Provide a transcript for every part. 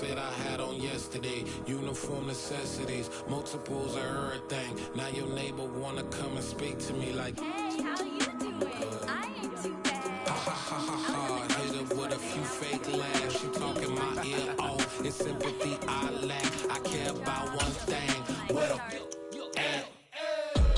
outfit I had on yesterday. Uniform necessities, multiples of everything. Now your neighbor wanna come and speak to me like, hey, how you doing? I ain't too bad. ha ha ha ha ha. Hit her with a few fake laughs. She talking my ear off. It's sympathy I lack. I care about one thing. What a at.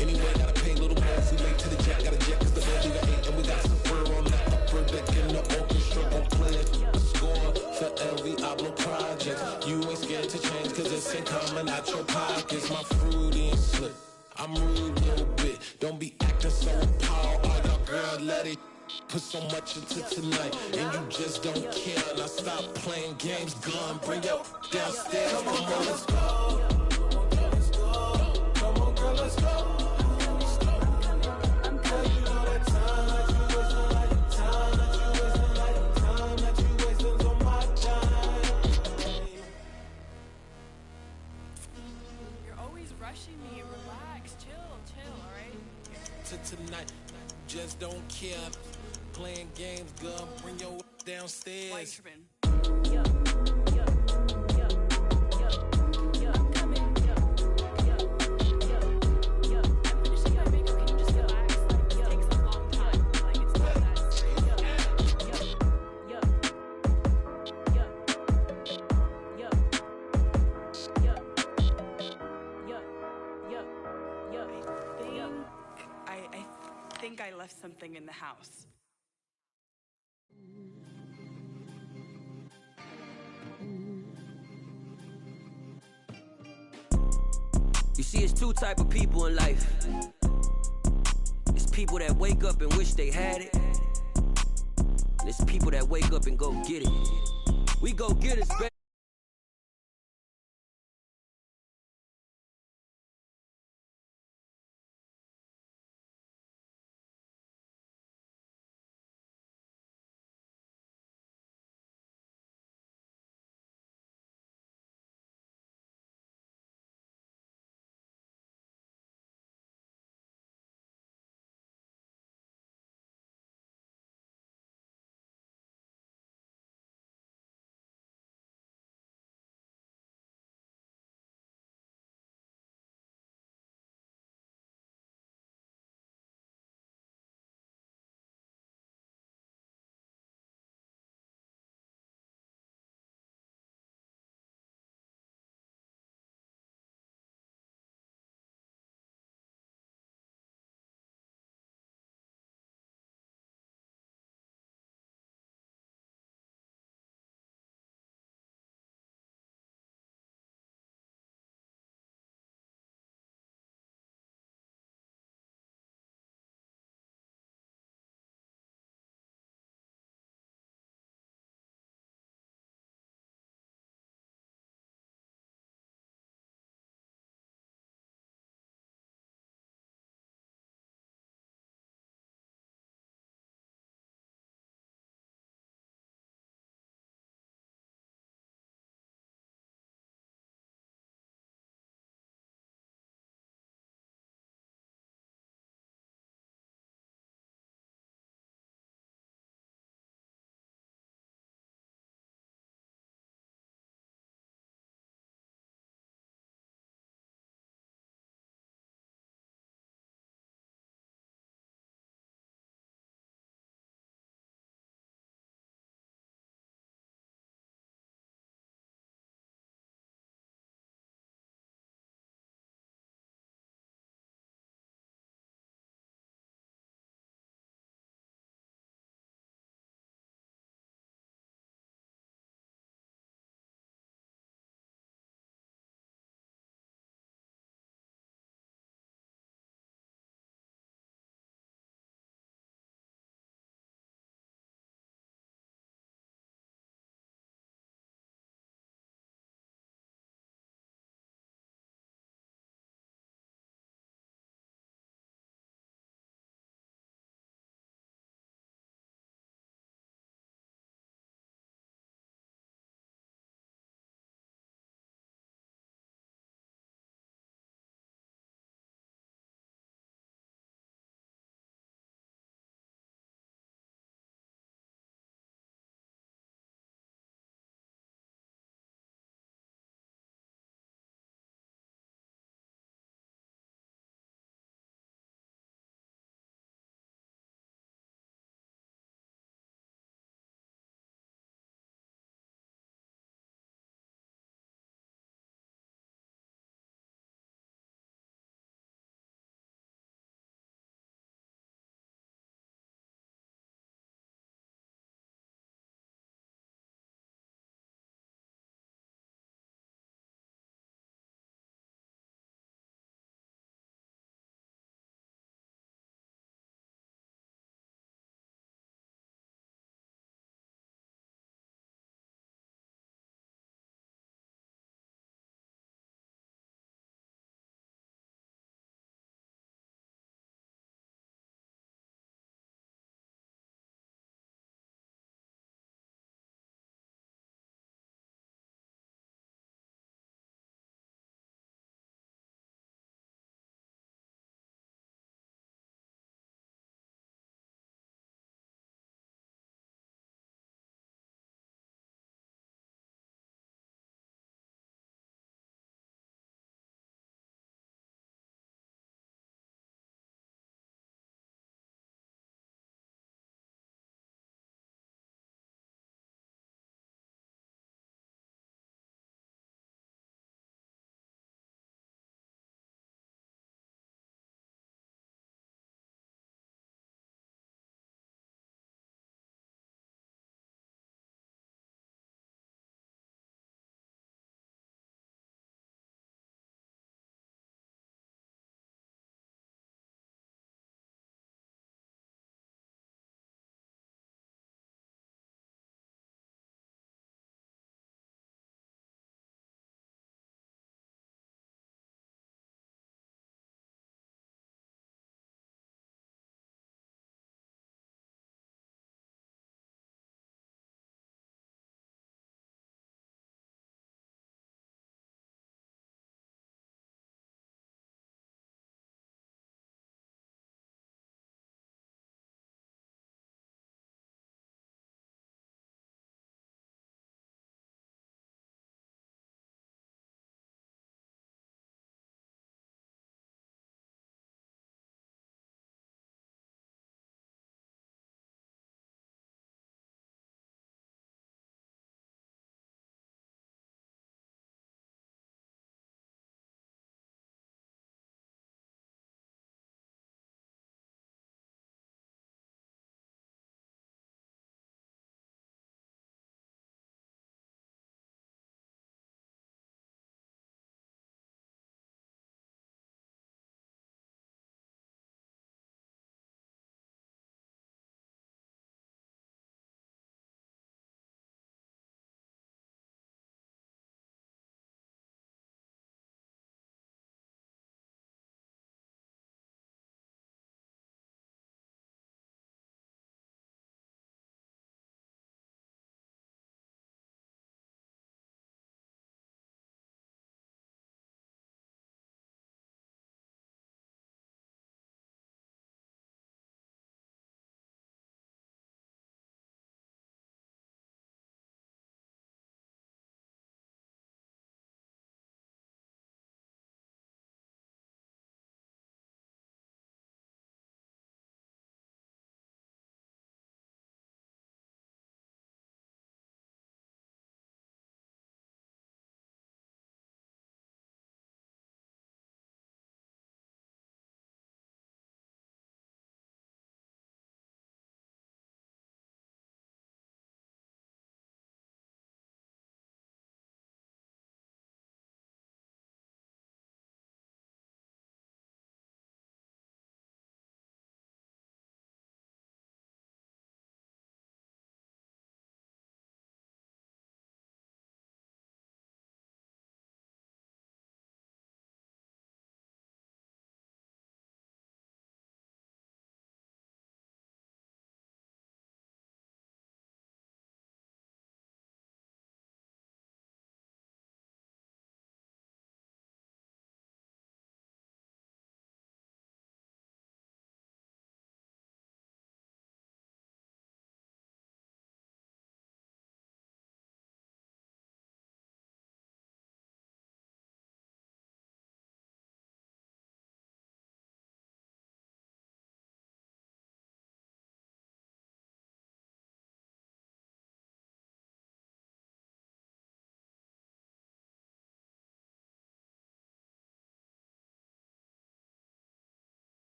Anyway, gotta pay a little more if we late to the jet. Got a jet cause the bed leave at 8 and we got some fur on the upper deck and the orchestra gon' play a score for every album project. You ain't scared to change cause this ain't coming out your pockets. My fruity and slick, I'm rude a little bit. Don't be acting so appalled. All y'all girl, let it put so much into tonight and you just don't care. Now stop playing games, gun, bring your downstairs. Come on, let's go. Come on, girl, let's go. Rushing me. Relax, chill, alright? To tonight, just don't care. Playing games, girl, bring your downstairs. Why you tripping? I think I left something in the house. You see, it's two type of people in life. It's people that wake up and wish they had it. And it's people that wake up and go get it. We go get it, baby.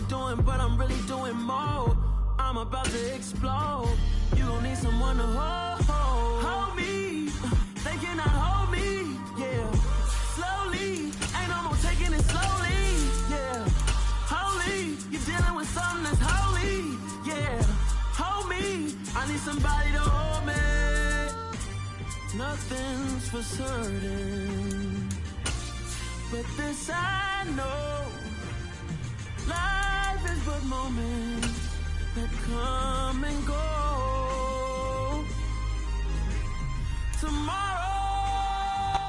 doing, but I'm really doing more. I'm about to explode. You gon' need someone to hold me. They cannot hold me, yeah. Slowly, ain't no more taking it slowly, yeah. Holy, you're dealing with something that's holy, yeah. Hold me, I need somebody to hold me. Nothing's for certain, but this I know. Life is but moments that come and go. Tomorrow.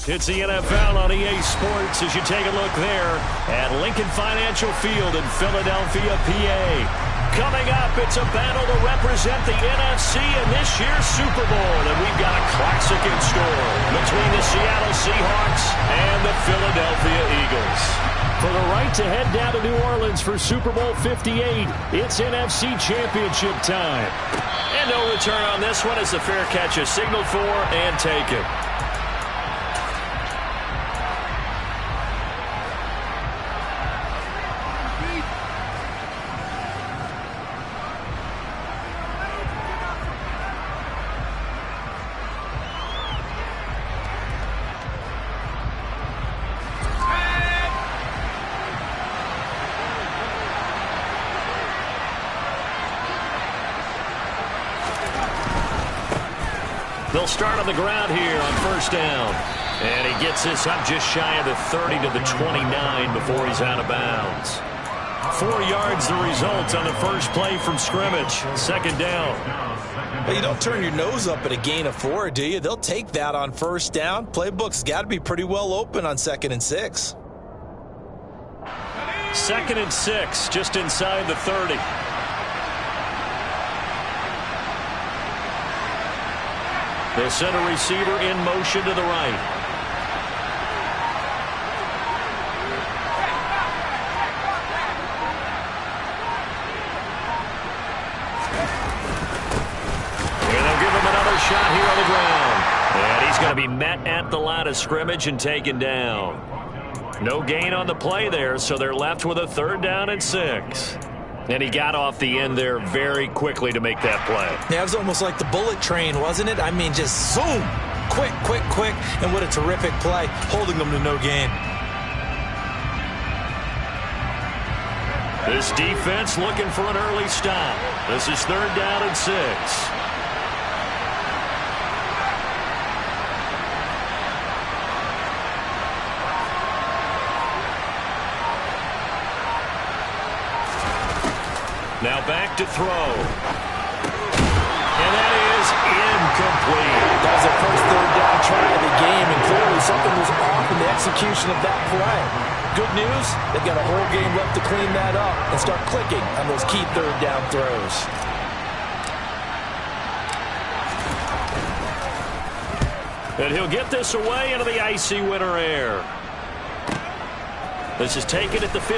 It's the NFL on EA Sports as you take a look there at Lincoln Financial Field in Philadelphia, PA. Coming up, it's a battle to represent the NFC in this year's Super Bowl. And we've got a classic in store between the Seattle Seahawks and the Philadelphia Eagles. For the right to head down to New Orleans for Super Bowl 58, it's NFC Championship time. And no return on this one as the fair catch is signaled for and taken. They'll start on the ground here on first down. And he gets this up just shy of the 30 to the 29 before he's out of bounds. 4 yards the result on the first play from scrimmage. Second down. Well, you don't turn your nose up at a gain of 4, do you? They'll take that on first down. Playbook's got to be pretty well open on 2nd and 6. 2nd and 6, just inside the 30. They'll send a receiver in motion to the right. And they'll give him another shot here on the ground. And he's going to be met at the line of scrimmage and taken down. No gain on the play there, so they're left with a 3rd down and 6. And he got off the end there very quickly to make that play. Yeah, it was almost like the bullet train, wasn't it? I mean, just zoom. Quick, quick, quick. And what a terrific play, holding them to no gain. This defense looking for an early stop. This is 3rd down and 6. Now back to throw. And that is incomplete. That was the first 3rd down try of the game, and clearly something was off in the execution of that play. Good news, they've got a whole game left to clean that up and start clicking on those key 3rd down throws. And he'll get this away into the icy winter air. This is taken at the 15.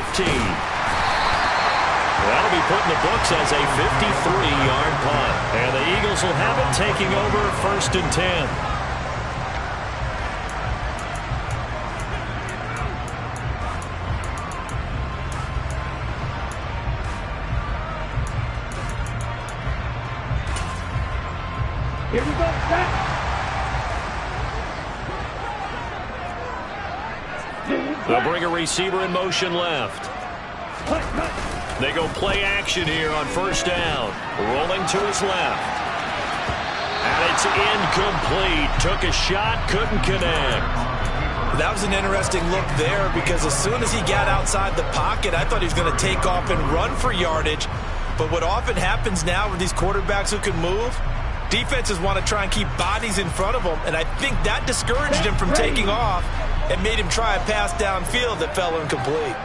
That'll be put in the books as a 53-yard punt. And the Eagles will have it taking over 1st and 10. Here we go, back. They'll bring a receiver in motion left. They go play action here on first down. Rolling to his left. And it's incomplete. Took a shot, couldn't connect. That was an interesting look there because as soon as he got outside the pocket, I thought he was going to take off and run for yardage. But what often happens now with these quarterbacks who can move, defenses want to try and keep bodies in front of them, and I think that discouraged him from taking off and made him try a pass downfield that fell incomplete.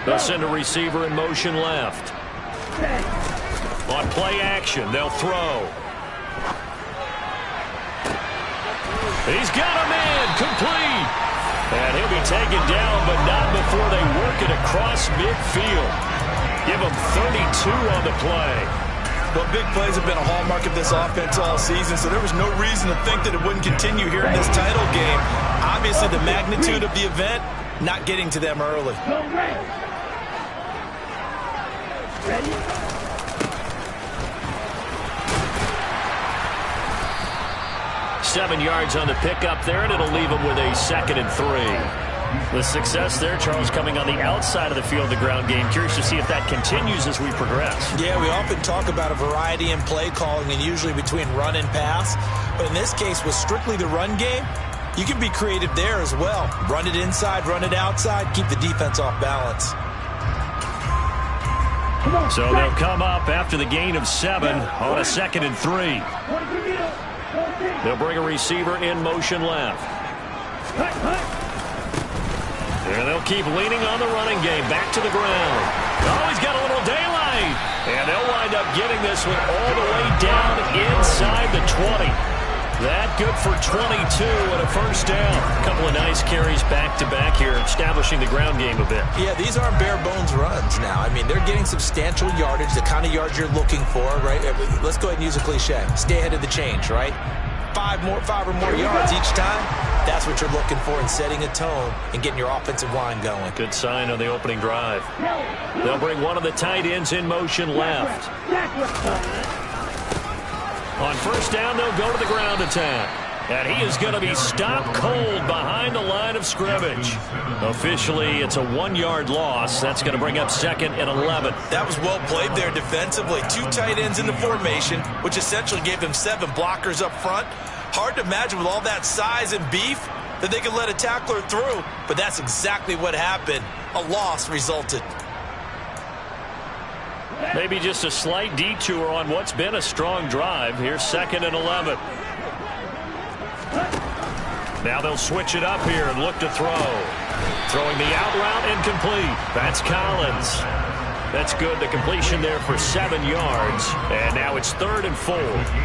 They'll send a receiver in motion left. On play action, they'll throw. He's got him in, complete. And he'll be taken down, but not before they work it across midfield. Give him 32 on the play. Well, big plays have been a hallmark of this offense all season, so there was no reason to think that it wouldn't continue here in this title game. Obviously, the magnitude of the event, not getting to them early. Ready? 7 yards on the pickup there, and it'll leave him with a 2nd and 3. The success there, Charles, coming on the outside of the field, the ground game. Curious to see if that continues as we progress. Yeah, we often talk about a variety in play calling and usually between run and pass. But in this case, with strictly the run game, you can be creative there as well. Run it inside, run it outside, keep the defense off balance. So they'll come up after the gain of 7 on a 2nd and 3. They'll bring a receiver in motion left. And they'll keep leaning on the running game. Back to the ground. Oh, he's got a little daylight. And they'll wind up getting this one all the way down inside the 20. That good for 22 and a first down. A couple of nice carries back-to-back here, establishing the ground game a bit. Yeah, these aren't bare-bones runs now. I mean, they're getting substantial yardage, the kind of yards you're looking for, right? Let's go ahead and use a cliche. Stay ahead of the change, right? 5 or more yards each time. That's what you're looking for in setting a tone and getting your offensive line going. Good sign on the opening drive. They'll bring one of the tight ends in motion left. On first down, they'll go to the ground attack. And he is going to be stopped cold behind the line of scrimmage. Officially, it's a 1-yard loss. That's going to bring up 2nd and 11. That was well played there defensively. 2 tight ends in the formation, which essentially gave them 7 blockers up front. Hard to imagine with all that size and beef that they could let a tackler through. But that's exactly what happened. A loss resulted. Maybe just a slight detour on what's been a strong drive. Here's 2nd and 11. Now they'll switch it up here and look to throw. Throwing the out route incomplete. That's Collins. That's good. The completion there for 7 yards. And now it's 3rd and 4.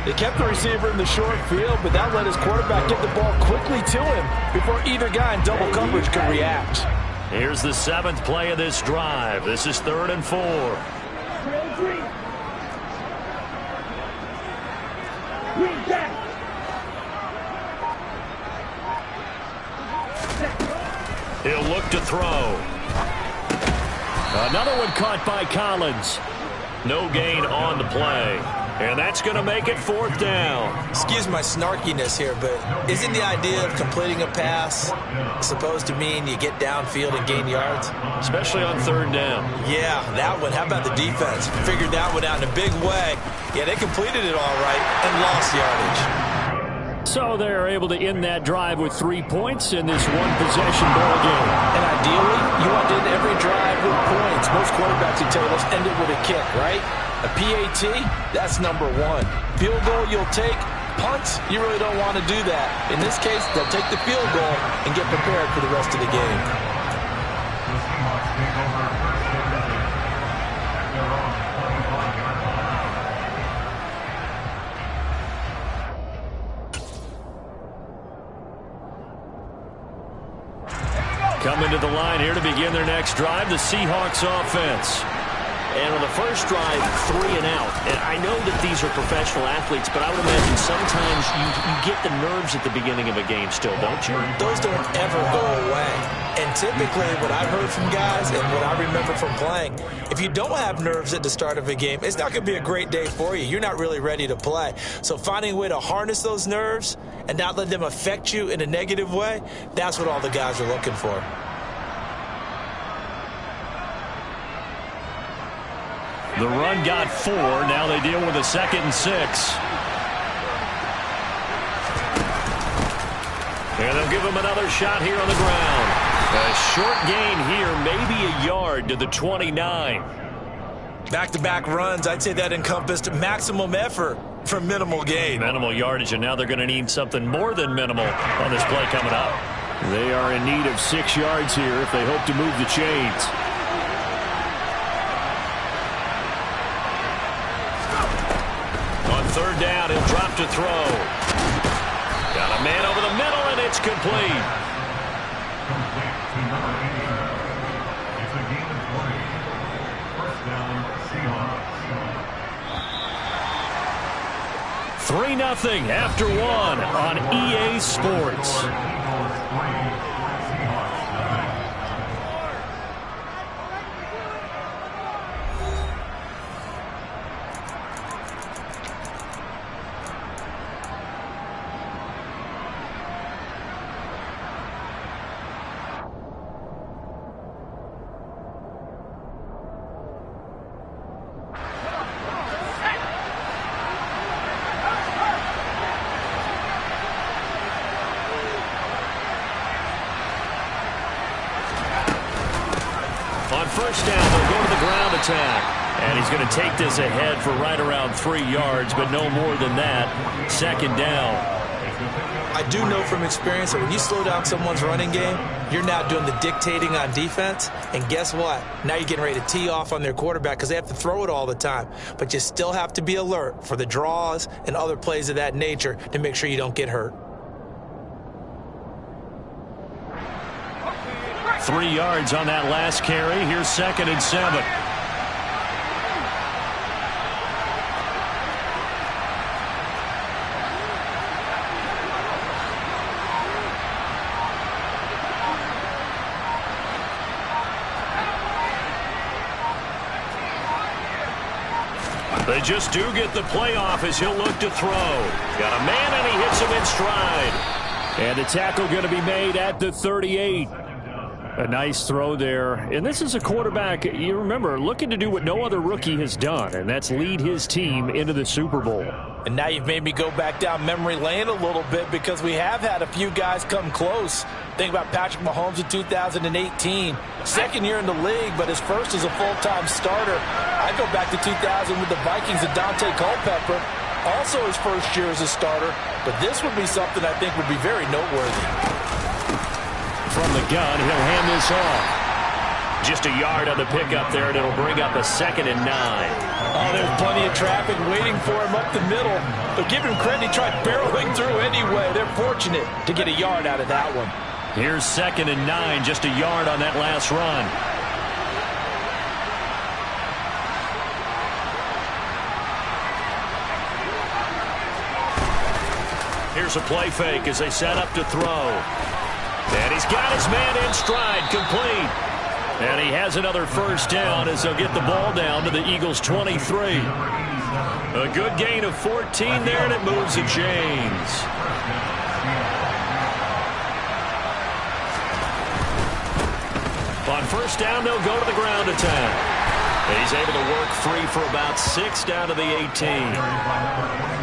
They kept the receiver in the short field, but that let his quarterback get the ball quickly to him before either guy in double coverage could react. Here's the 7th play of this drive. This is 3rd and 4. He'll look to throw. Another one caught by Collins. No gain on the play. And that's going to make it 4th down. Excuse my snarkiness here, but isn't the idea of completing a pass supposed to mean you get downfield and gain yards? Especially on 3rd down. Yeah, that one. How about the defense? Figured that one out in a big way. Yeah, they completed it all right and lost yardage. So they're able to end that drive with 3 points in this one-possession ball game. And ideally, you want to end every drive with points. Most quarterbacks would tell you, let's end it with a kick, right? A PAT, that's number 1. Field goal you'll take. Punts, you really don't want to do that. In this case, they'll take the field goal and get prepared for the rest of the game. Coming to the line here to begin their next drive, the Seahawks offense. And on the first drive, 3 and out. And I know that these are professional athletes, but I would imagine sometimes you get the nerves at the beginning of a game still, don't you? Those don't ever go away. And typically what I've heard from guys and what I remember from playing, if you don't have nerves at the start of a game, it's not going to be a great day for you. You're not really ready to play. So finding a way to harness those nerves and not let them affect you in a negative way, that's what all the guys are looking for. The run got 4. Now they deal with a 2nd and 6. And they'll give him another shot here on the ground. A short gain here, maybe a yard to the 29. Back-to-back runs, I'd say that encompassed maximum effort for minimal gain. Minimal yardage, and now they're going to need something more than minimal on this play coming up. They are in need of 6 yards here if they hope to move the chains. On 3rd down, he'll drop to throw. Got a man over the middle, and it's complete. It's a game of play. First down, Seahawks. 3-0 after 1 on EA Sports. first down, they'll go to the ground attack. And he's going to take this ahead for right around 3 yards, but no more than that. Second down. I do know from experience that when you slow down someone's running game, you're now doing the dictating on defense. And guess what? Now you're getting ready to tee off on their quarterback because they have to throw it all the time. But you still have to be alert for the draws and other plays of that nature to make sure you don't get hurt. 3 yards on that last carry. Here's 2nd and 7. They just do get the playoff as he'll look to throw. Got a man and he hits him in stride. And the tackle going to be made at the 38. A nice throw there. And this is a quarterback, you remember, looking to do what no other rookie has done, and that's lead his team into the Super Bowl. And now you've made me go back down memory lane a little bit because we have had a few guys come close. Think about Patrick Mahomes in 2018. Second year in the league, but his first as a full-time starter. I go back to 2000 with the Vikings and Dante Culpepper. Also his first year as a starter. But this would be something I think would be very noteworthy. From the gun, he'll hand this off. Just a yard on the pickup there, and it'll bring up a 2nd and 9. Oh, there's plenty of traffic waiting for him up the middle. But give him credit, he tried barreling through anyway. They're fortunate to get a yard out of that one. Here's 2nd and 9, just a yard on that last run. Here's a play fake as they set up to throw. And he's got his man in stride, complete. And he has another first down as they'll get the ball down to the Eagles' 23. A good gain of 14 there, and it moves the chains. On first down, they'll go to the ground attack. He's able to work free for about 6 down to the 18.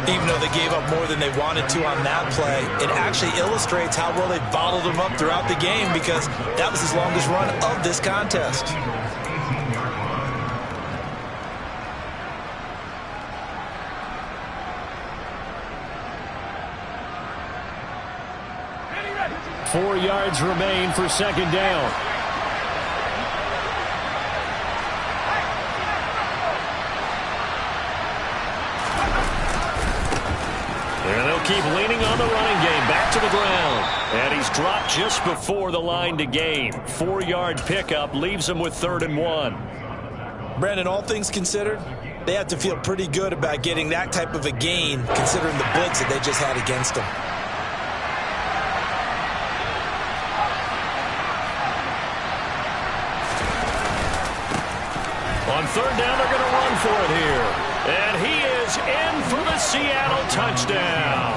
Even though they gave up more than they wanted to on that play, it actually illustrates how well they bottled them up throughout the game because that was his longest run of this contest. Four yards remain for second down. And they'll keep leaning on the running game. Back to the ground. And he's dropped just before the line to gain. 4-yard pickup leaves him with 3rd and 1. Brandon, all things considered, they have to feel pretty good about getting that type of a gain considering the blitz that they just had against them. On 3rd down, they're going to run for it here. And he is in for the Seattle touchdown.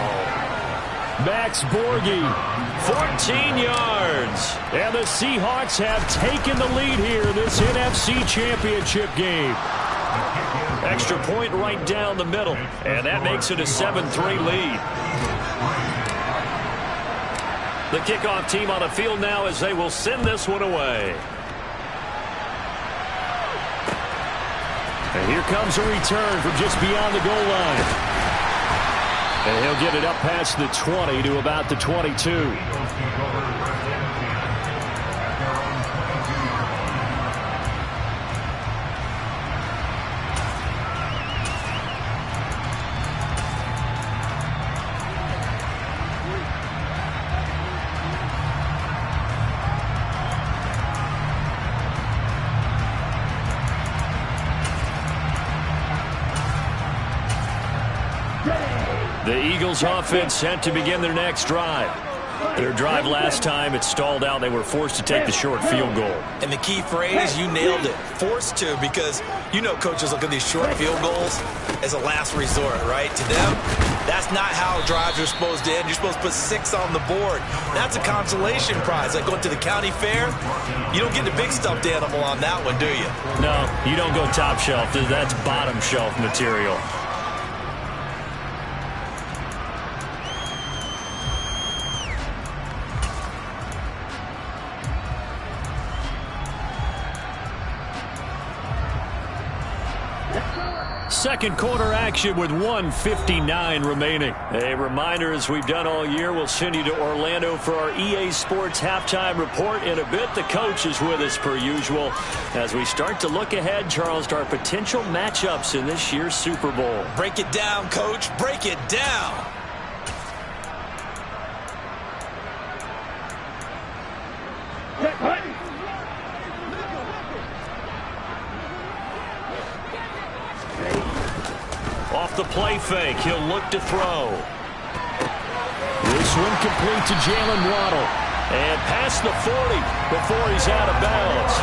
Max Borghi, 14 yards. And the Seahawks have taken the lead here in this NFC Championship game. Extra point right down the middle. And that makes it a 7-3 lead. The kickoff team on the field now as they will send this one away. And here comes a return from just beyond the goal line. And he'll get it up past the 20 to about the 22. The Eagles offense set to begin their next drive. Their drive last time, it stalled out. They were forced to take the short field goal. And the key phrase, you nailed it, forced to, because you know coaches look at these short field goals as a last resort, right? To them, that's not how drives are supposed to end. You're supposed to put 6 on the board. That's a consolation prize. Like going to the county fair, you don't get the big stuffed animal on that one, do you? No, you don't go top shelf. That's bottom shelf material. second quarter action with 1:59 remaining. A reminder, as we've done all year, we'll send you to Orlando for our EA Sports halftime report in a bit. The coach is with us per usual as we start to look ahead, Charles, to our potential matchups in this year's Super Bowl. Break it down, Coach. Break it down. Off the play fake, he'll look to throw. This one complete to Jalen Waddle. And past the 40 before he's out of bounds.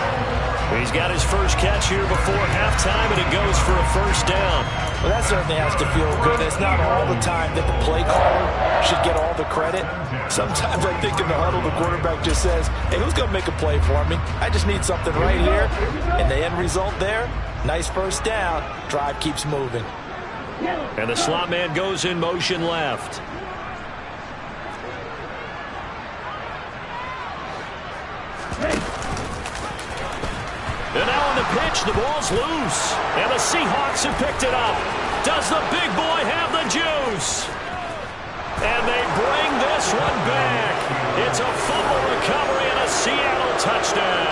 He's got his first catch here before halftime, and it goes for a first down. Well, that certainly has to feel good. It's not all the time that the play caller should get all the credit. Sometimes I think in the huddle, the quarterback just says, hey, who's going to make a play for me? I just need something right here. And the end result there, nice first down. Drive keeps moving. And the slot man goes in motion left. And now on the pitch, the ball's loose. And the Seahawks have picked it up. Does the big boy have the juice? And they bring this one back. It's a fumble recovery and a Seattle touchdown.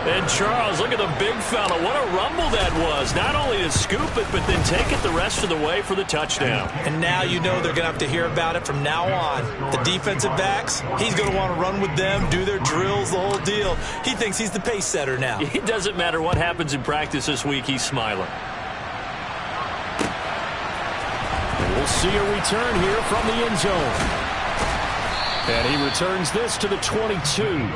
And Charles, look at the big fella. What a rumble that was. Not only to scoop it, but then take it the rest of the way for the touchdown. And now you know they're going to have to hear about it from now on. The defensive backs, he's going to want to run with them, do their drills, the whole deal. He thinks he's the pace setter now. It doesn't matter what happens in practice this week. He's smiling. And we'll see a return here from the end zone. And he returns this to the 22.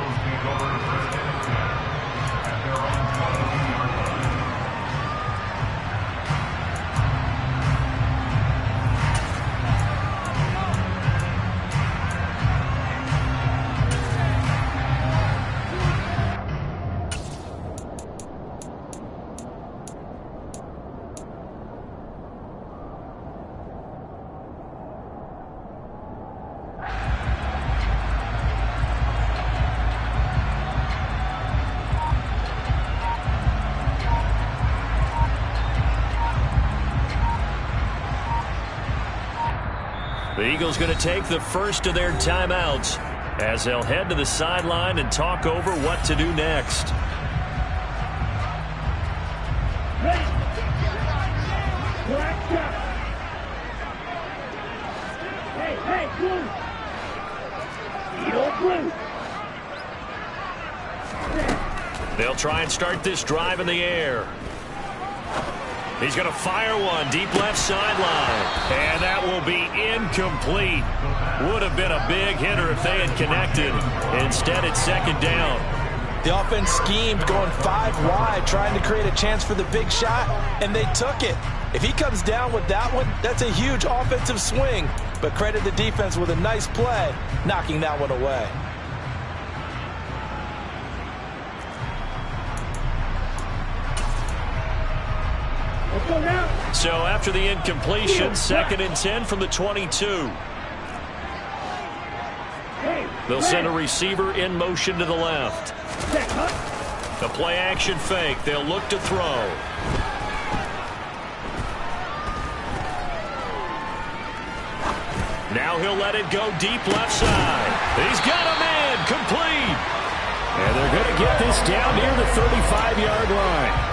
The Eagles going to take the first of their timeouts as they'll head to the sideline and talk over what to do next. They'll try and start this drive in the air. He's going to fire one deep left sideline. And that will be incomplete. Would have been a big hitter if they had connected. Instead, it's second down. The offense schemed going 5 wide, trying to create a chance for the big shot, and they took it. If he comes down with that one, that's a huge offensive swing. But credit the defense with a nice play, knocking that one away. So after the incompletion, 2nd and 10 from the 22. They'll send a receiver in motion to the left. A play action fake. They'll look to throw. Now he'll let it go deep left side. He's got a man complete. And they're going to get this down near the 35-yard line.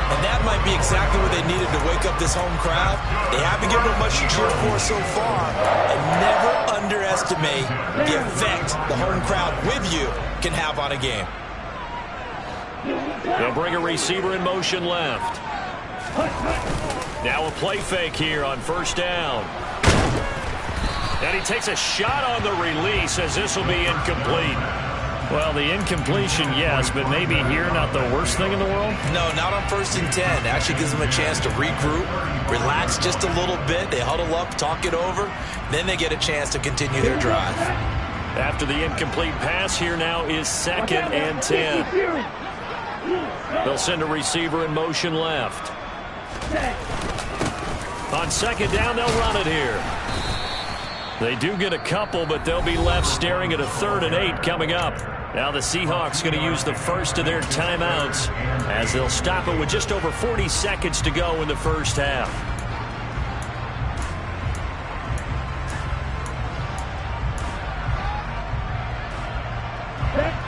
And that might be exactly what they needed to wake up this home crowd. They haven't given them much to cheer for so far. And never underestimate the effect the home crowd with you can have on a game. They'll bring a receiver in motion left. Now a play fake here on first down. And he takes a shot on the release as this will be incomplete. Well, the incompletion, yes, but maybe here not the worst thing in the world? No, not on 1st and 10. Actually gives them a chance to regroup, relax just a little bit. They huddle up, talk it over. Then they get a chance to continue their drive. After the incomplete pass, here now is 2nd and 10. They'll send a receiver in motion left. On 2nd down, they'll run it here. They do get a couple, but they'll be left staring at a 3rd and 8 coming up. Now the Seahawks going to use the first of their timeouts as they'll stop it with just over 40 seconds to go in the first half.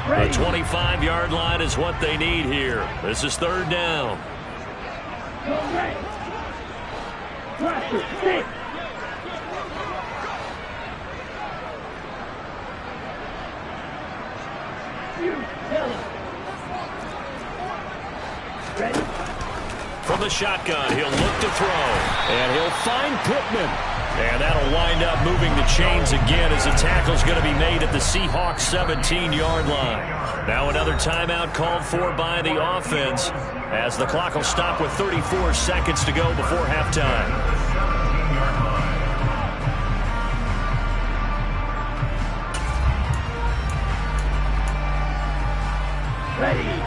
The 25-yard line is what they need here. This is third down. From the shotgun, he'll look to throw. And he'll find Pittman. And that'll wind up moving the chains again as the tackle's going to be made at the Seahawks 17-yard line. Now another timeout called for by the offense as the clock will stop with 34 seconds to go before halftime.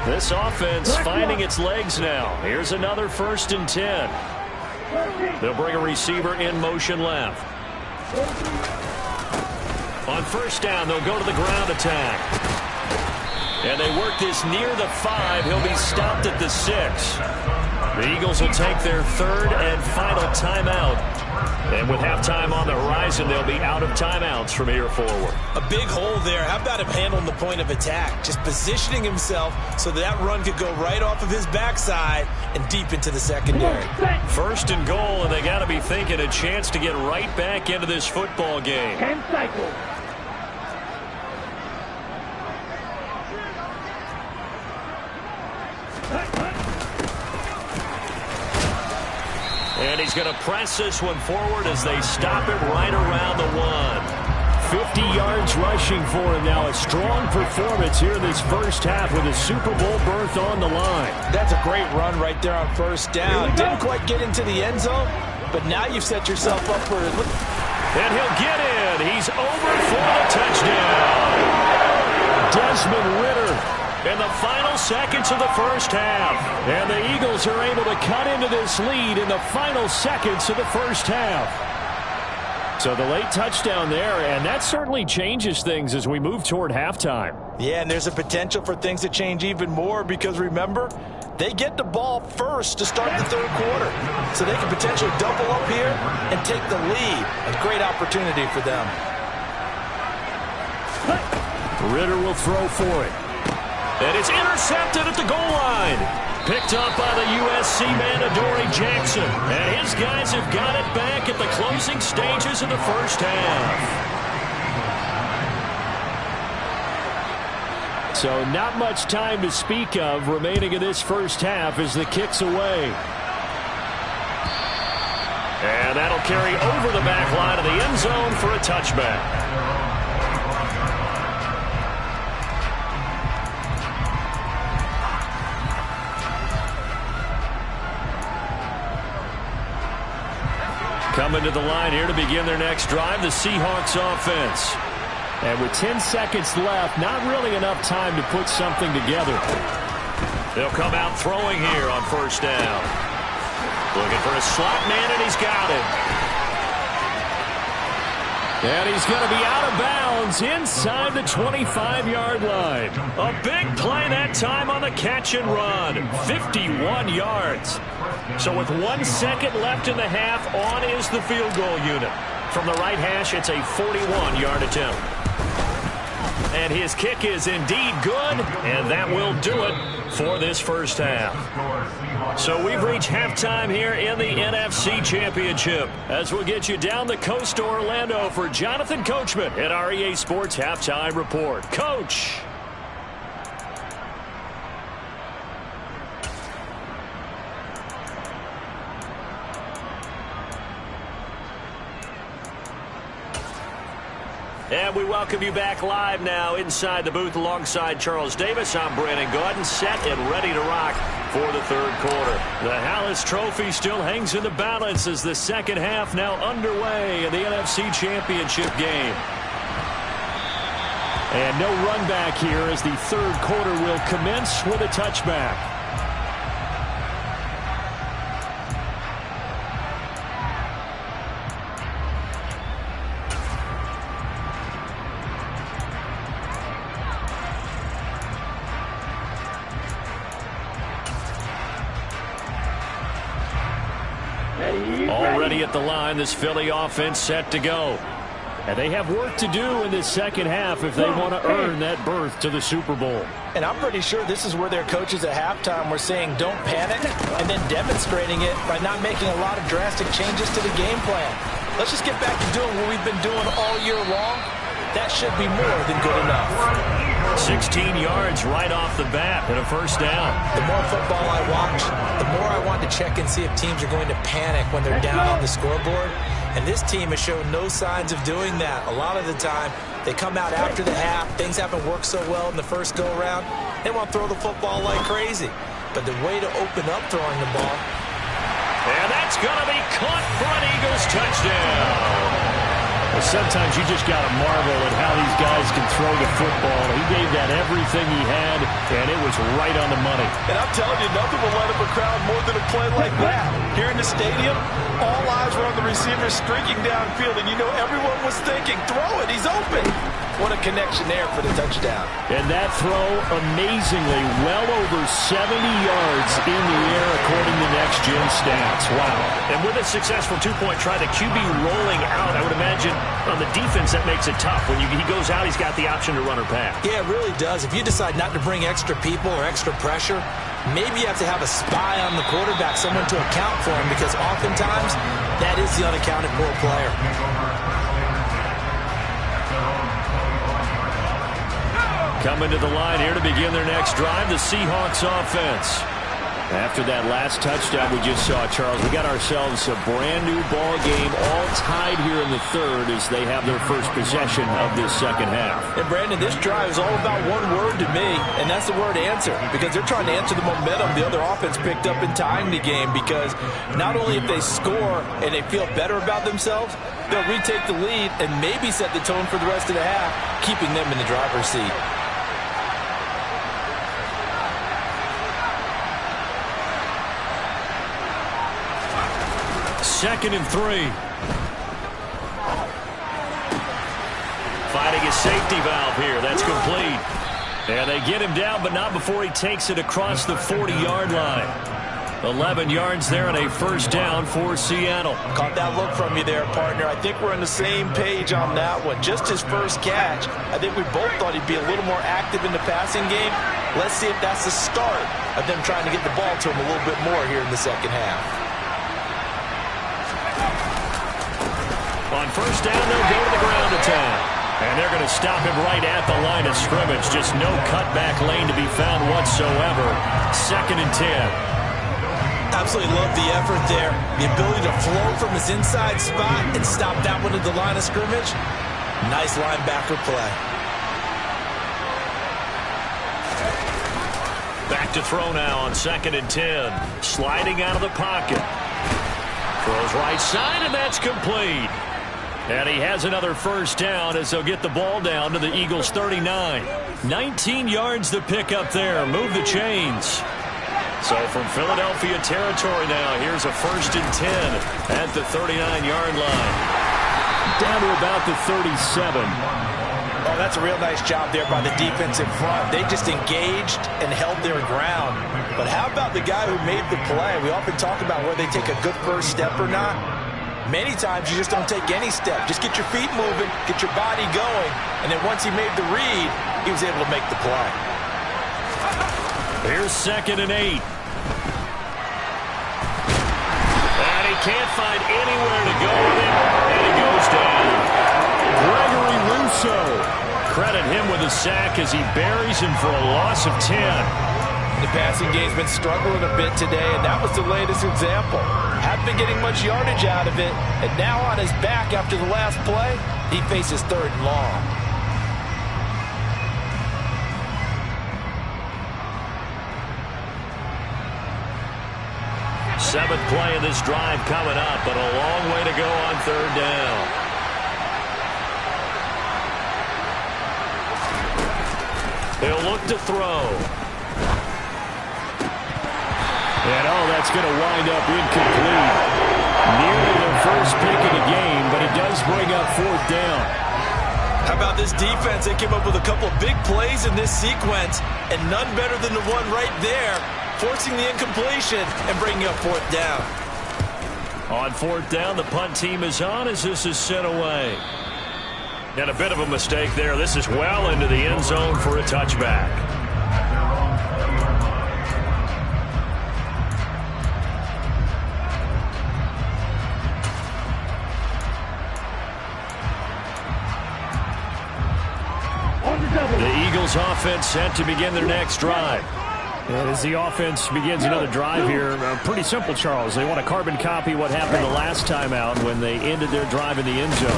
This offense finding its legs now. Here's another 1st and 10. They'll bring a receiver in motion left. On first down, they'll go to the ground attack. And they work this near the 5. He'll be stopped at the 6. The Eagles will take their third and final timeout. And with halftime on the horizon, they'll be out of timeouts from here forward. A big hole there. How about him handling the point of attack? Just positioning himself so that run could go right off of his backside and deep into the secondary. First and goal, and they got to be thinking a chance to get right back into this football game. 10 cycles. And he's going to press this one forward as they stop it right around the 1. 50 yards rushing for him now. A strong performance here in this first half with a Super Bowl berth on the line. That's a great run right there on first down. Didn't quite get into the end zone, but now you've set yourself up for it. And he'll get in. He's over for the touchdown. Desmond Ridder. In the final seconds of the first half. And the Eagles are able to cut into this lead in the final seconds of the first half. So the late touchdown there, and that certainly changes things as we move toward halftime. Yeah, and there's a potential for things to change even more because, remember, they get the ball first to start the third quarter. So they can potentially double up here and take the lead. A great opportunity for them. Ridder will throw for it. And it's intercepted at the goal line. Picked up by the USC man, Adoree Jackson. And his guys have got it back at the closing stages of the first half. So not much time to speak of remaining in this first half as the kick's away. And that'll carry over the back line of the end zone for a touchback. Coming to the line here to begin their next drive, the Seahawks offense. And with 10 seconds left, not really enough time to put something together. They'll come out throwing here on first down. Looking for a slot man, and he's got it. And he's going to be out of bounds inside the 25-yard line. A big play that time on the catch and run. 51 yards. So with 1 second left in the half, on is the field goal unit. From the right hash, it's a 41-yard attempt. And his kick is indeed good, and that will do it for this first half. So we've reached halftime here in the NFC Championship as we'll get you down the coast to Orlando for Jonathan Coachman at our EA Sports Halftime Report. Coach. And we welcome you back live now inside the booth alongside Charles Davis. I'm Brandon Gaudin, set and ready to rock for the third quarter. The Hallis Trophy still hangs in the balance as the second half now underway in the NFC Championship game. And no run back here as the third quarter will commence with a touchback. Already at the line, this Philly offense set to go. And they have work to do in this second half if they want to earn that berth to the Super Bowl. And I'm pretty sure this is where their coaches at halftime were saying don't panic, and then demonstrating it by not making a lot of drastic changes to the game plan. Let's just get back to doing what we've been doing all year long. That should be more than good enough. 16 yards right off the bat and a first down. The more football I watch, the more I want to check and see if teams are going to panic when they're down on the scoreboard. And this team has shown no signs of doing that. A lot of the time, they come out after the half. Things haven't worked so well in the first go-around. They want to throw the football like crazy. But the way to open up throwing the ball. And that's going to be caught for an Eagles touchdown. Well, sometimes you just got to marvel at how these guys can throw the football. He gave that everything he had, and it was right on the money. And I'm telling you, nothing will light up a crowd more than a play like that. Here in the stadium, all eyes were on the receiver streaking downfield, and you know everyone was thinking, throw it, he's open. What a connection there for the touchdown. And that throw, amazingly, well over 70 yards in the air, according to Next Gen Stats. Wow. And with a successful two-point try, the QB rolling out, I would imagine on the defense that makes it tough. When he goes out, he's got the option to run or pass. Yeah, it really does. If you decide not to bring extra people or extra pressure, maybe you have to have a spy on the quarterback, someone to account for him, because oftentimes that is the unaccounted for player. Coming to the line here to begin their next drive, the Seahawks offense. After that last touchdown we just saw, Charles, we got ourselves a brand-new ball game, all tied here in the third as they have their first possession of this second half. And, Brandon, this drive is all about one word to me, and that's the word answer, because they're trying to answer the momentum the other offense picked up in tying the game, because not only if they score and they feel better about themselves, they'll retake the lead and maybe set the tone for the rest of the half, keeping them in the driver's seat. Second and 3. Finding a safety valve here. That's complete. And they get him down, but not before he takes it across the 40-yard line. 11 yards there and a first down for Seattle. Caught that look from you there, partner. I think we're on the same page on that one. Just his first catch. I think we both thought he'd be a little more active in the passing game. Let's see if that's the start of them trying to get the ball to him a little bit more here in the second half. On first down, they'll go to the ground attack. And they're going to stop him right at the line of scrimmage. Just no cutback lane to be found whatsoever. Second and 10. Absolutely love the effort there. The ability to flow from his inside spot and stop that one at the line of scrimmage. Nice linebacker play. Back to throw now on second and 10. Sliding out of the pocket. Throws right side, and that's complete. And he has another first down as they'll get the ball down to the Eagles' 39. 19 yards to pick up there. Move the chains. So from Philadelphia territory now, here's a first and 10 at the 39-yard line. Down to about the 37. Oh, that's a real nice job there by the defense in front. They just engaged and held their ground. But how about the guy who made the play? We often talk about whether they take a good first step or not. Many times you just don't take any step. Just get your feet moving, get your body going, and then once he made the read, he was able to make the play. Here's second and 8. And he can't find anywhere to go with it, and he goes down. Gregory Rousseau. Credit him with a sack as he buries him for a loss of 10. The passing game's been struggling a bit today, and that was the latest example. Hadn't been getting much yardage out of it, and now on his back after the last play, he faces third and long. Seventh play of this drive coming up, but a long way to go on third down. He'll look to throw. And, that's going to wind up incomplete. Nearly their first pick of the game, but it does bring up fourth down. How about this defense? They came up with a couple of big plays in this sequence, and none better than the one right there, forcing the incompletion and bringing up fourth down. On fourth down, the punt team is on as this is sent away. And a bit of a mistake there. This is well into the end zone for a touchback. The Eagles offense set to begin their next drive. And as the offense begins another drive here, pretty simple, Charles. They want to carbon copy what happened the last time out when they ended their drive in the end zone.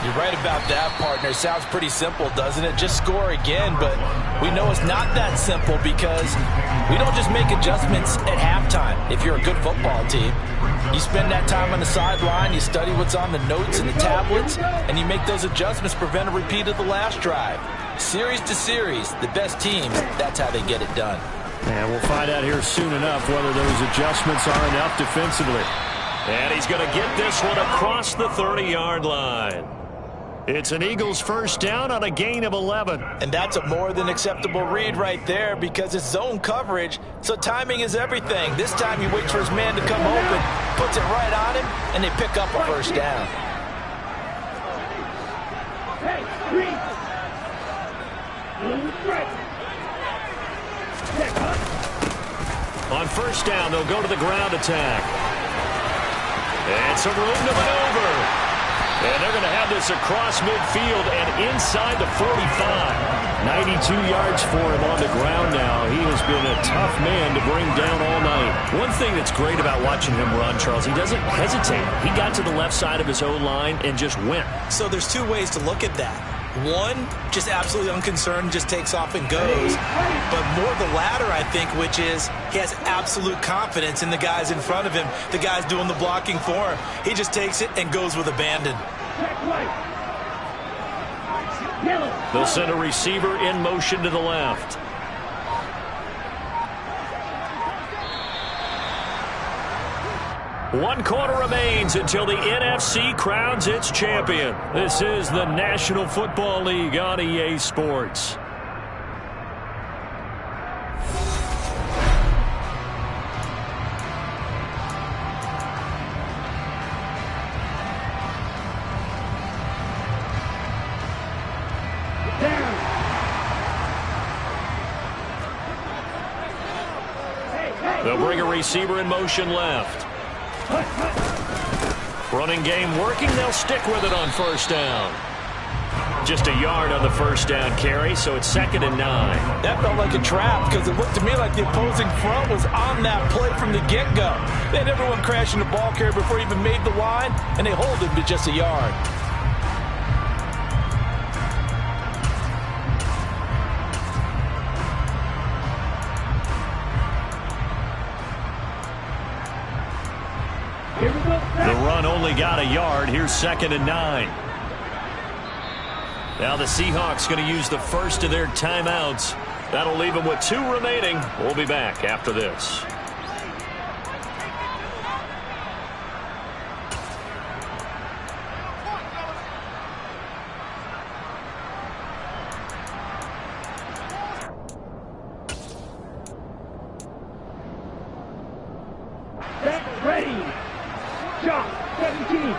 You're right about that, partner. Sounds pretty simple, doesn't it? Just score again, but we know it's not that simple because we don't just make adjustments at halftime. If you're a good football team, you spend that time on the sideline, you study what's on the notes and the tablets, and you make those adjustments, prevent a repeat of the last drive. Series to series, the best teams, that's how they get it done. And we'll find out here soon enough whether those adjustments are enough defensively. And he's going to get this one across the 30-yard line. It's an Eagles first down on a gain of 11. And that's a more than acceptable read right there because it's zone coverage, so timing is everything. This time he waits for his man to come open, puts it right on him, and they pick up a first down. On first down, they'll go to the ground attack. And some room to maneuver. And they're going to have this across midfield and inside the 45. 92 yards for him on the ground now. He has been a tough man to bring down all night. One thing that's great about watching him run, Charles, he doesn't hesitate. He got to the left side of his O-line and just went. So there's two ways to look at that. One, just absolutely unconcerned, just takes off and goes. But more the latter, I think, which is he has absolute confidence in the guys in front of him, the guys doing the blocking for him. He just takes it and goes with abandon. They'll send a receiver in motion to the left. One quarter remains until the NFC crowns its champion. This is the National Football League on EA Sports. They'll bring a receiver in motion left. Running game working. They'll stick with it on first down. Just a yard on the first down carry, so it's 2nd and 9. That felt like a trap because it looked to me like the opposing front was on that play from the get-go. They had everyone crashing the ball carrier before he even made the line, and they hold him to just a yard. The run only got a yard. Here's 2nd and 9. Now the Seahawks going to use the first of their timeouts. That'll leave them with 2 remaining. We'll be back after this. Ready. Shot. 17.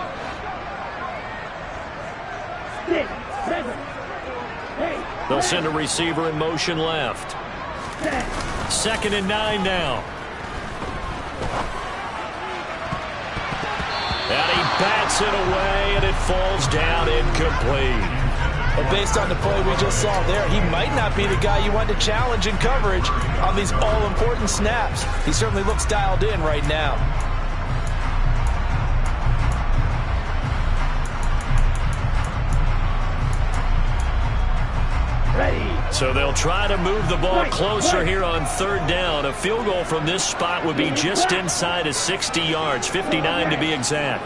6. 7. 8. They'll send a receiver in motion left. 2nd and 9 now. And he bats it away, and it falls down incomplete. But based on the play we just saw there, he might not be the guy you want to challenge in coverage on these all-important snaps. He certainly looks dialed in right now. So they'll try to move the ball closer here on 3rd down. A field goal from this spot would be just inside of 60 yards, 59 to be exact.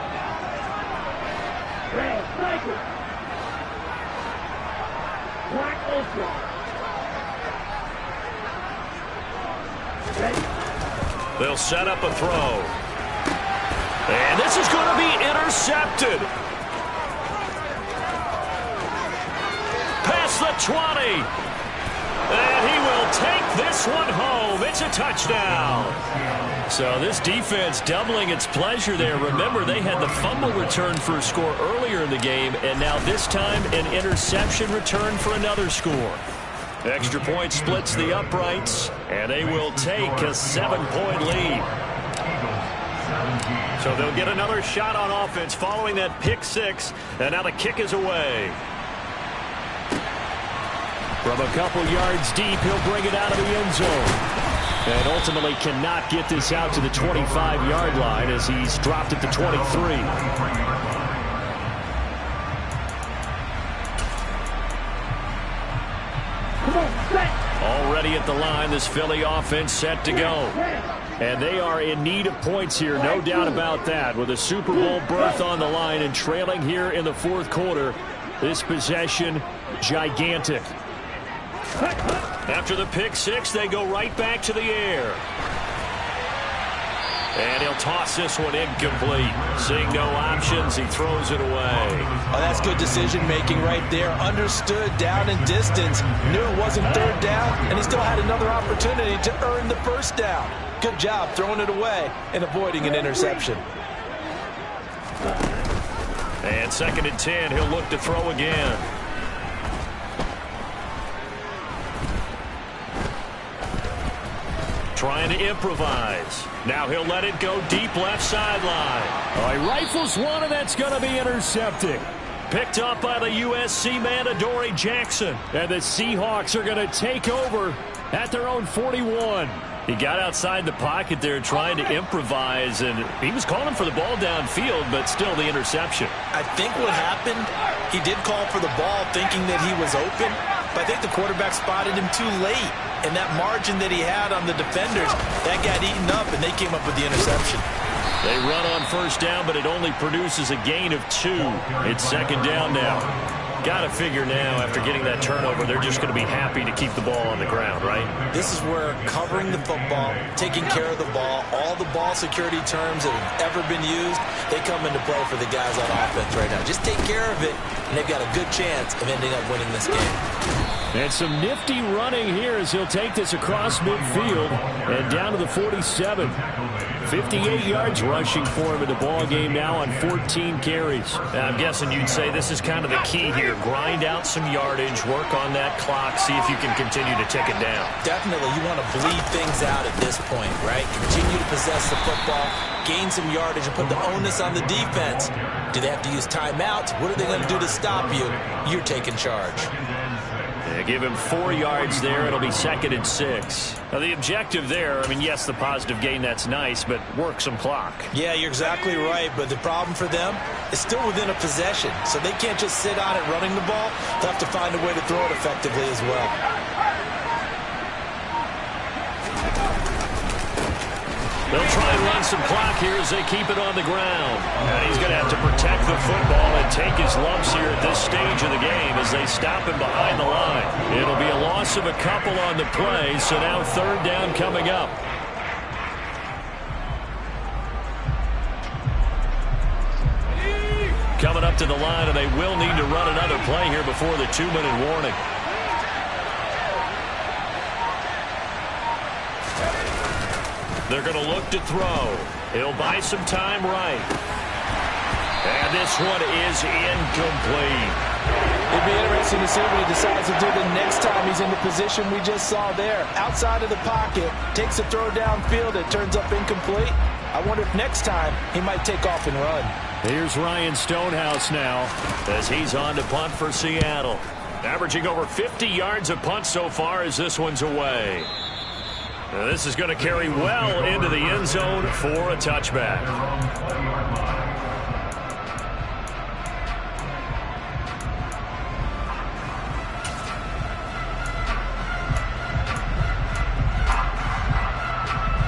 They'll set up a throw. And this is going to be intercepted. Past the 20. And he will take this one home It's a touchdown. So this defense doubling its pleasure there. Remember, they had the fumble return for a score earlier in the game, and now this time an interception return for another score. Extra point splits the uprights, and they will take a 7-point lead. So they'll get another shot on offense following that pick six, and now the kick is away. From a couple yards deep, he'll bring it out of the end zone. And ultimately cannot get this out to the 25-yard line as he's dropped at the 23. Already at the line, this Philly offense set to go. And they are in need of points here, no doubt about that. With a Super Bowl berth on the line and trailing here in the fourth quarter, this possession gigantic. After the pick six, they go right back to the air. And he'll toss this one incomplete. Seeing no options, he throws it away. Oh, that's good decision-making right there. Understood down and distance. Knew it wasn't third down, and he still had another opportunity to earn the first down. Good job throwing it away and avoiding an interception. And 2nd and 10, he'll look to throw again. Trying to improvise. Now he'll let it go deep left sideline. He rifles one, and that's going to be intercepted. Picked up by the USC man, Adoree Jackson. And the Seahawks are going to take over at their own 41. He got outside the pocket there trying to improvise, and he was calling for the ball downfield, but still the interception. I think what happened, he did call for the ball thinking that he was open, but I think the quarterback spotted him too late. And that margin that he had on the defenders, that got eaten up, and they came up with the interception. They run on first down, but it only produces a gain of 2. It's 2nd down now. Got to figure now, after getting that turnover, they're just going to be happy to keep the ball on the ground, right? This is where covering the football, taking care of the ball, all the ball security terms that have ever been used, they come into play for the guys on offense right now. Just take care of it, and they've got a good chance of ending up winning this game. And some nifty running here as he'll take this across midfield and down to the 47. 58 yards rushing for him in the ball game now on 14 carries. I'm guessing you'd say this is kind of the key here. Grind out some yardage, work on that clock, see if you can continue to tick it down. Definitely, you want to bleed things out at this point, right? Continue to possess the football, gain some yardage, and put the onus on the defense. Do they have to use timeouts? What are they going to do to stop you? You're taking charge. They give him 4 yards there. It'll be 2nd and 6. Now, the objective there, I mean, yes, the positive gain, that's nice, but work some clock. Yeah, you're exactly right, but the problem for them is still within a possession, so they can't just sit on it running the ball. They'll have to find a way to throw it effectively as well. They'll try and run some clock here as they keep it on the ground. And he's going to have to protect the football and take his lumps here at this stage of the game as they stop him behind the line. It'll be a loss of a couple on the play, so now 3rd down coming up. Coming up to the line, and they will need to run another play here before the 2-minute warning. They're going to look to throw. He'll buy some time right. And this one is incomplete. It'd be interesting to see what he decides to do the next time he's in the position we just saw there. Outside of the pocket, takes a throw downfield, it turns up incomplete. I wonder if next time he might take off and run. Here's Ryan Stonehouse now as he's on to punt for Seattle. Averaging over 50 yards a punt so far as this one's away. Now this is going to carry well into the end zone for a touchback.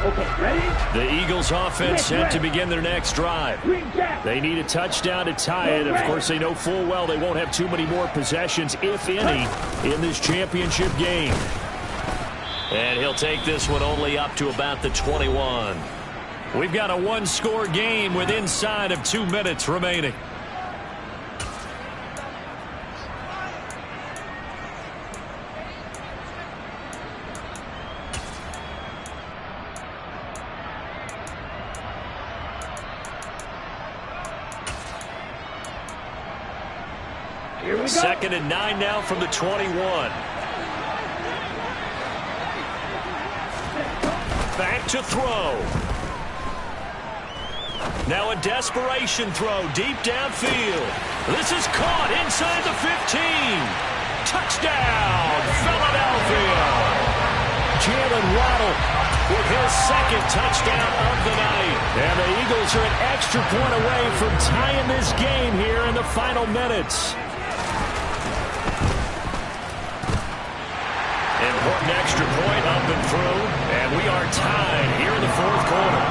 Okay, ready? The Eagles offense set to begin their next drive. They need a touchdown to tie it. Of course, they know full well they won't have too many more possessions, if any, in this championship game. And he'll take this one only up to about the 21. We've got a one-score game with inside of 2 minutes remaining. Here we go. 2nd and 9 now from the 21. Back to throw. Now a desperation throw deep downfield. This is caught inside the 15. Touchdown, Philadelphia. Jalen Waddle with his 2nd touchdown of the night. And the Eagles are an extra point away from tying this game here in the final minutes. Important extra point up and through, and we are tied here in the 4th quarter.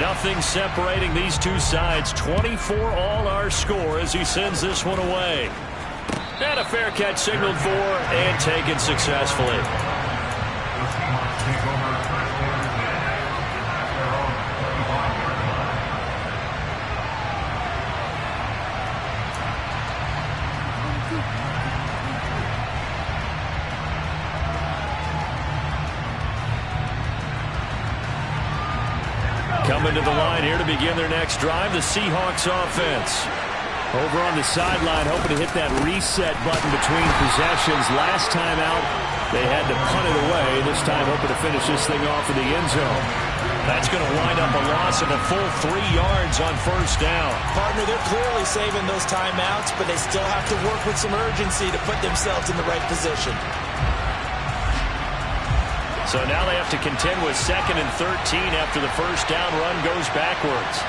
Nothing separating these two sides. 24 all our score as he sends this one away. And a fair catch signaled for and taken successfully. Coming to the line here to begin their next drive, the Seahawks offense. Over on the sideline, hoping to hit that reset button between possessions. Last time out, they had to punt it away. This time, hoping to finish this thing off in the end zone. That's going to wind up a loss of a full 3 yards on 1st down. Partner, they're clearly saving those timeouts, but they still have to work with some urgency to put themselves in the right position. So now they have to contend with 2nd and 13 after the 1st down run goes backwards.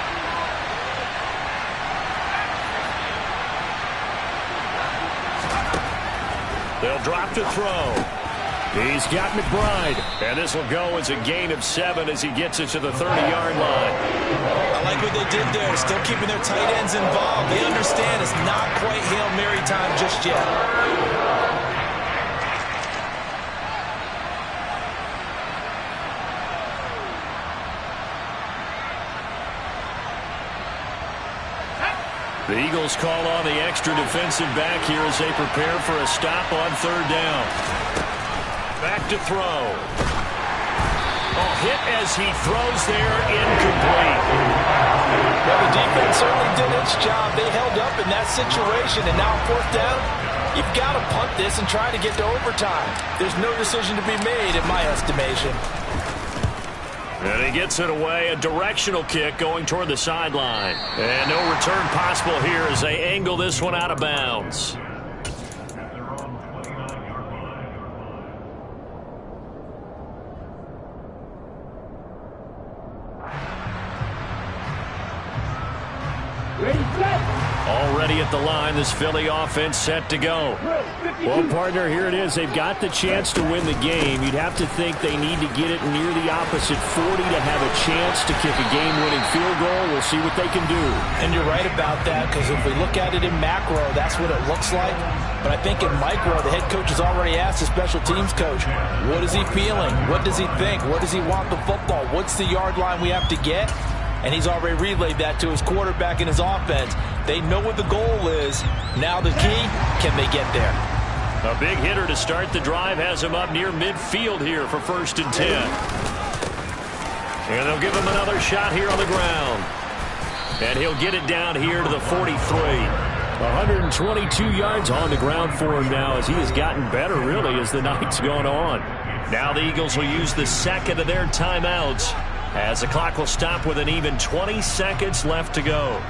They'll drop to throw. He's got McBride. And this will go as a gain of 7 as he gets it to the 30-yard line. I like what they did there, still keeping their tight ends involved. They understand it's not quite Hail Mary time just yet. The Eagles call on the extra defensive back here as they prepare for a stop on 3rd down. Back to throw. Oh, hit as he throws there, incomplete. Well, the defense certainly did its job. They held up in that situation, and now 4th down, you've got to punt this and try to get to overtime. There's no decision to be made in my estimation. And he gets it away, a directional kick going toward the sideline. And no return possible here as they angle this one out of bounds. Ready, set. Already at the line, this Philly offense set to go. Well, partner, here it is. They've got the chance to win the game. You'd have to think they need to get it near the opposite 40 to have a chance to kick a game-winning field goal. We'll see what they can do. And you're right about that, because if we look at it in macro, that's what it looks like. But I think in micro, the head coach has already asked the special teams coach, what is he feeling? What does he think? Where does he want the football? What's the yard line we have to get? And he's already relayed that to his quarterback and his offense. They know what the goal is. Now the key, can they get there? A big hitter to start the drive has him up near midfield here for 1st and 10. And they'll give him another shot here on the ground. And he'll get it down here to the 43. 122 yards on the ground for him now as he has gotten better, really, as the night's gone on. Now the Eagles will use the 2nd of their timeouts as the clock will stop with an even 20 seconds left to go.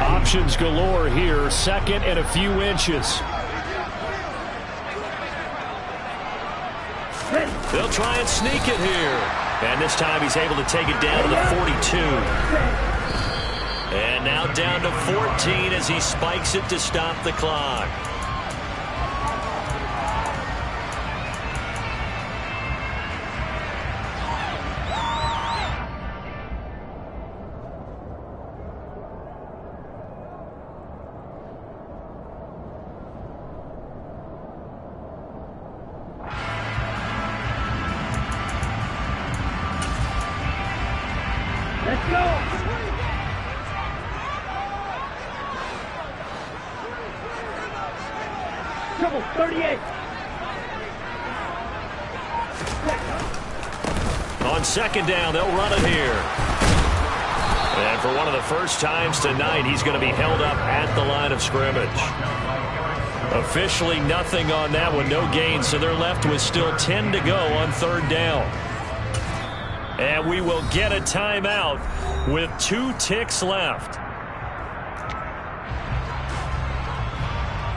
Options galore here. 2nd and a few inches. They'll try and sneak it here. And this time he's able to take it down to the 42. And now down to 14 as he spikes it to stop the clock. Let's go. Almost 38. On second down, they'll run it here. And for one of the first times tonight, he's going to be held up at the line of scrimmage. Officially nothing on that one, no gain, so they're left with still 10 to go on third down. And we will get a timeout with 2 ticks left.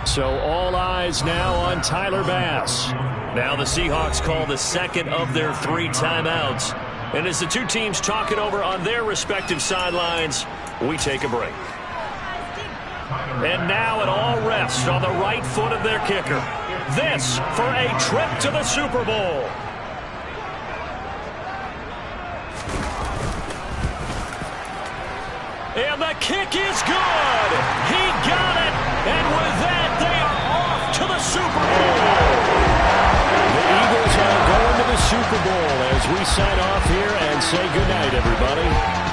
So all eyes now on Tyler Bass. Now the Seahawks call the second of their 3 timeouts. And as the two teams talk it over on their respective sidelines, we take a break. And now it all rests on the right foot of their kicker. This for a trip to the Super Bowl. And the kick is good. He got it. And with that, they are off to the Super Bowl. The Eagles are going to the Super Bowl as we sign off here and say goodnight, everybody.